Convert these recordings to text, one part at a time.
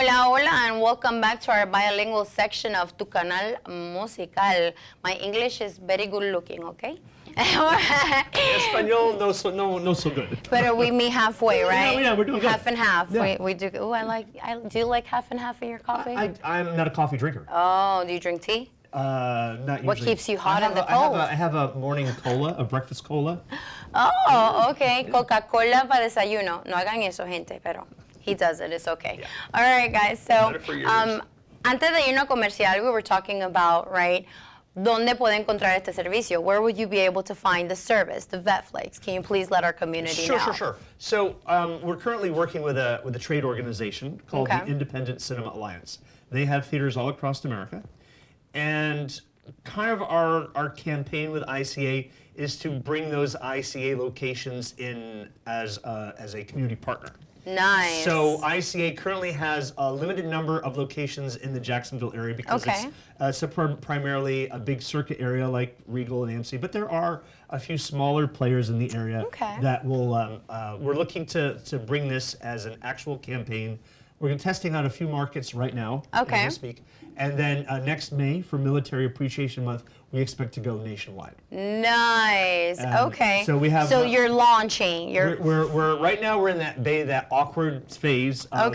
Hola, hola, and welcome back to our bilingual section of Tu Canal Musical. My English is very good looking, okay? Español, no so good. But we meet halfway, right? Yeah, we're doing good. Half and half. Yeah. We do. Oh, do you like half and half in your coffee? I'm not a coffee drinker. Oh, do you drink tea? Not usually. What keeps you hot in the cold? I have a morning cola, a breakfast cola. Oh, okay. Coca-Cola para desayuno. No hagan eso, gente, pero he does it. It's okay. Yeah. All right, guys. So, antes de irnos a comercial, we were talking about, right, ¿dónde puede encontrar este servicio? Where would you be able to find the service, the Vetflix? Can you please let our community know? Sure. So we're currently working with a trade organization called the Independent Cinema Alliance. They have theaters all across America. And kind of our campaign with ICA is to bring those ICA locations in as a community partner. Nice. So ICA currently has a limited number of locations in the Jacksonville area because it's primarily a big circuit area like Regal and AMC, but there are a few smaller players in the area that will, we're looking to bring this as an actual campaign. We're testing out a few markets right now as we speak. And then next May, for Military Appreciation Month, we expect to go nationwide. Nice. Okay. So we have. So you're launching. We're right now. We're in that awkward phase. Of,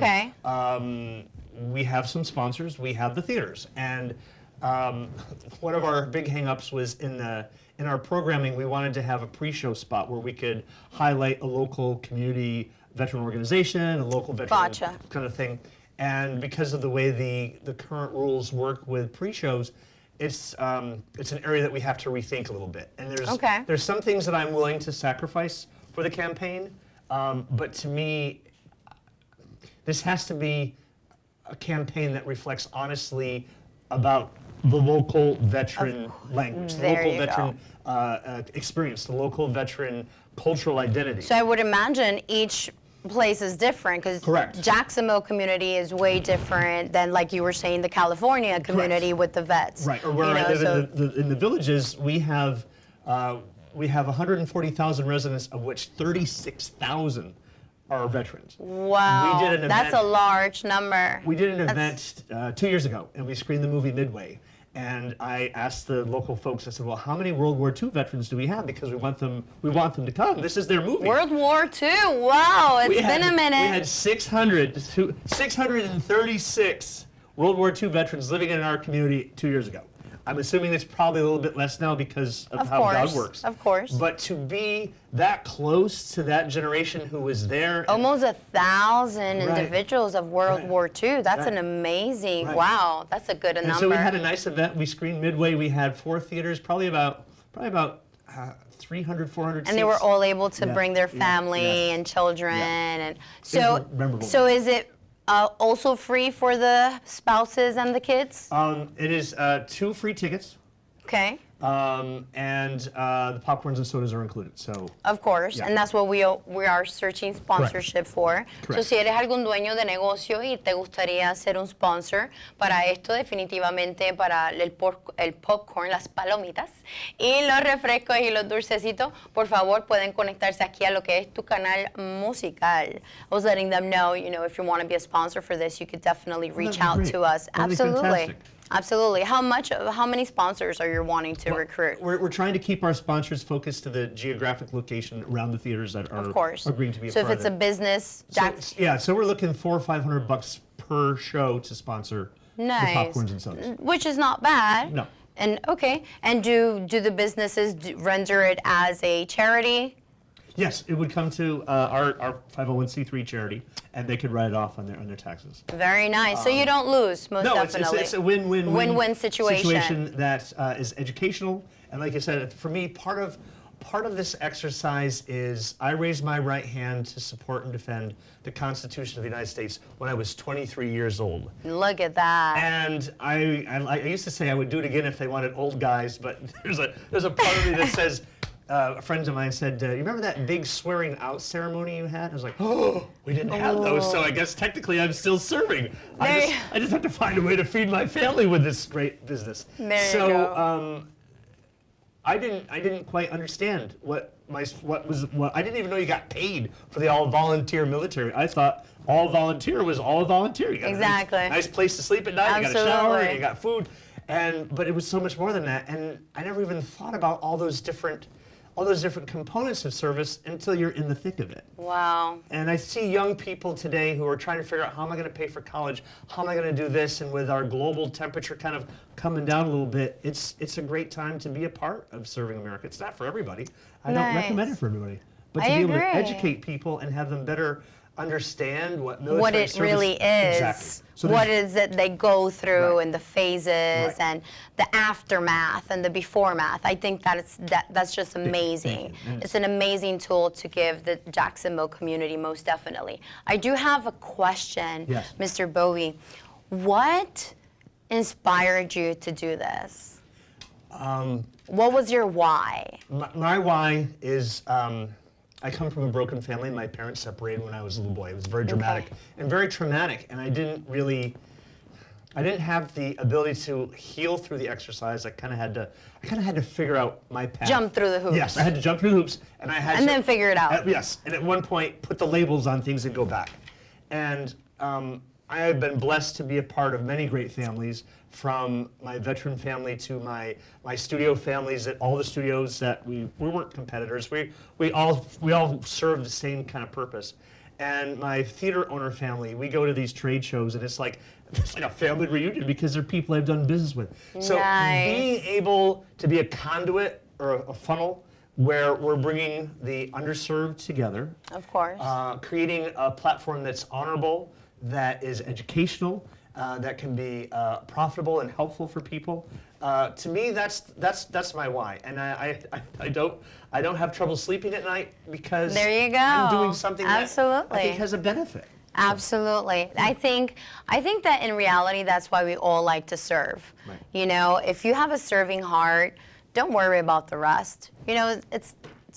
we have some sponsors. We have the theaters, and one of our big hangups was in our programming. We wanted to have a pre-show spot where we could highlight a local community veteran organization, a local veteran kind of thing. And because of the way the current rules work with pre-shows, it's an area that we have to rethink a little bit. And there's some things that I'm willing to sacrifice for the campaign, but to me, this has to be a campaign that reflects honestly about the local veteran language, the local veteran experience, the local veteran cultural identity. So I would imagine each place is different because Jacksonville community is way different than, like you were saying, the California community with the vets. Right. Or where I live in the villages, we have 140,000 residents, of which 36,000 are veterans. Wow. We did an event, that's a large number. We did an event 2 years ago, and we screened the movie Midway. And I asked the local folks, I said, well, how many World War II veterans do we have? Because we want them to come. This is their movie. World War II, wow, it's been a minute. We had 636 World War II veterans living in our community 2 years ago. I'm assuming it's probably a little bit less now because of how God works. Of course. But to be that close to that generation who was there. Almost 1,000 individuals of World War II. That's an amazing, wow, that's a good number. So we had a nice event. We screened Midway. We had 4 theaters, probably about 300, 400 seats. And they were all able to bring their family and children. And so is it also free for the spouses and the kids? It is 2 free tickets. Okay. And the popcorns and sodas are included. So of course, and that's what we are searching sponsorship for. So si eres algún dueño de negocio y te gustaría ser un sponsor para esto, definitivamente para el popcorn, las palomitas y los refrescos y los dulcecitos, por favor pueden conectarse aquí a lo que es Tu Canal Musical. I was letting them know, if you want to be a sponsor for this, you could definitely reach out to us. Absolutely. Absolutely. How many sponsors are you wanting to recruit? We're trying to keep our sponsors focused to the geographic location around the theaters that are agreeing to be a part of it. So if it's a business, so we're looking $400 or $500 per show to sponsor the popcorns and sodas. Which is not bad. No. And and do the businesses render it as a charity? Yes, it would come to our 501c3 charity, and they could write it off on their taxes. Very nice. So you don't lose, definitely. It's a win-win situation that is educational. And like I said, for me, part of this exercise is I raised my right hand to support and defend the Constitution of the United States when I was 23 years old. Look at that. And I used to say I would do it again if they wanted old guys, but there's a part of me that says. Friends of mine said, you remember that big swearing out ceremony you had? I was like, oh, we didn't have those, so I guess technically I'm still serving. I just have to find a way to feed my family with this great business. There you go. I didn't quite understand what I didn't even know you got paid for the all volunteer military. I thought all volunteer was all volunteer. You got exactly. a nice place to sleep at night. Absolutely. You got a shower. And you got food. But it was so much more than that. And I never even thought about all those different components of service until you're in the thick of it. Wow. And I see young people today who are trying to figure out, how am I going to pay for college? How am I going to do this? And with our global temperature kind of coming down a little bit, it's a great time to be a part of serving America. It's not for everybody. I don't recommend it for everybody. But to be able to educate people and have them better understand what military service really is. Exactly. So what is it they go through and the phases and the aftermath and the beforemath. I think that's just amazing. It's an amazing tool to give the Jacksonville community, most definitely. I do have a question, Mr. Bovee. What inspired you to do this? What was your why? My why is I come from a broken family. My parents separated when I was a little boy. It was very dramatic and very traumatic, and I didn't have the ability to heal through the exercise. I kind of had to figure out my path. Jump through the hoops. Yes, I had to jump through the hoops, and I had to then figure it out. Yes, and at one point put the labels on things and go back. And I have been blessed to be a part of many great families, from my veteran family to my studio families at all the studios that we weren't competitors. We all served the same kind of purpose. And my theater owner family, we go to these trade shows, and it's like a family reunion because they're people I've done business with. So being able to be a conduit or a funnel where we're bringing the underserved together, of course, creating a platform that's honorable, that is educational, that can be profitable and helpful for people. To me, that's my why, and I don't have trouble sleeping at night because there you go. I'm doing something that I think has a benefit. Absolutely. I think that in reality, that's why we all like to serve. Right. You know, if you have a serving heart, don't worry about the rest. You know, it's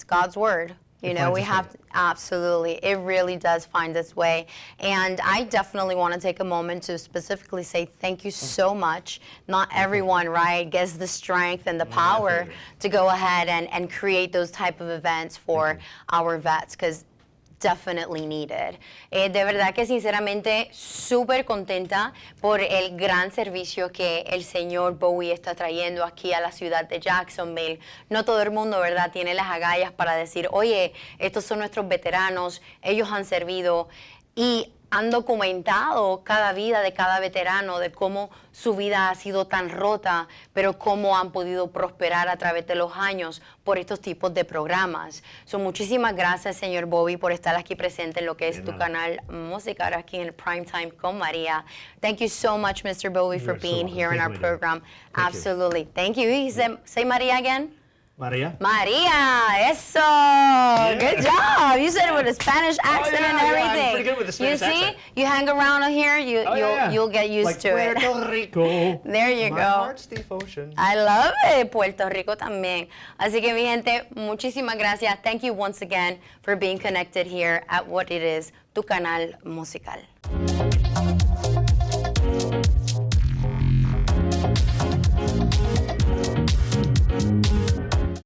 God's word. You know, we have to, absolutely. It really does find its way. And I definitely want to take a moment to specifically say thank you so much. Not everyone, right, gets the strength and the power to go ahead and create those type of events for our vets, because definitely needed. De verdad que sinceramente súper contenta por el gran servicio que el señor Bovee está trayendo aquí a la ciudad de Jacksonville. No todo el mundo, ¿verdad?, tiene las agallas para decir, oye, estos son nuestros veteranos, ellos han servido, y han documentado cada vida de cada veterano, de cómo su vida ha sido tan rota, pero cómo han podido prosperar a través de los años por estos tipos de programas. Muchísimas gracias, señor Bovee, por estar aquí presente en lo que es Tu Canal Musical, aquí en Prime Time con María. Thank you so much, Mr. Bovee, for being here in our program. Absolutely. Thank you. Say María again. Maria. Maria, eso. Yeah. Good job. You said it with a Spanish accent and everything. Yeah, I'm pretty good with the Spanish accent. You hang around here, you'll get used to it. Puerto Rico. There you go. My heart's devotion. I love it. Puerto Rico también. Así que mi gente, muchísimas gracias. Thank you once again for being connected here at what it is, Tu Canal Musical.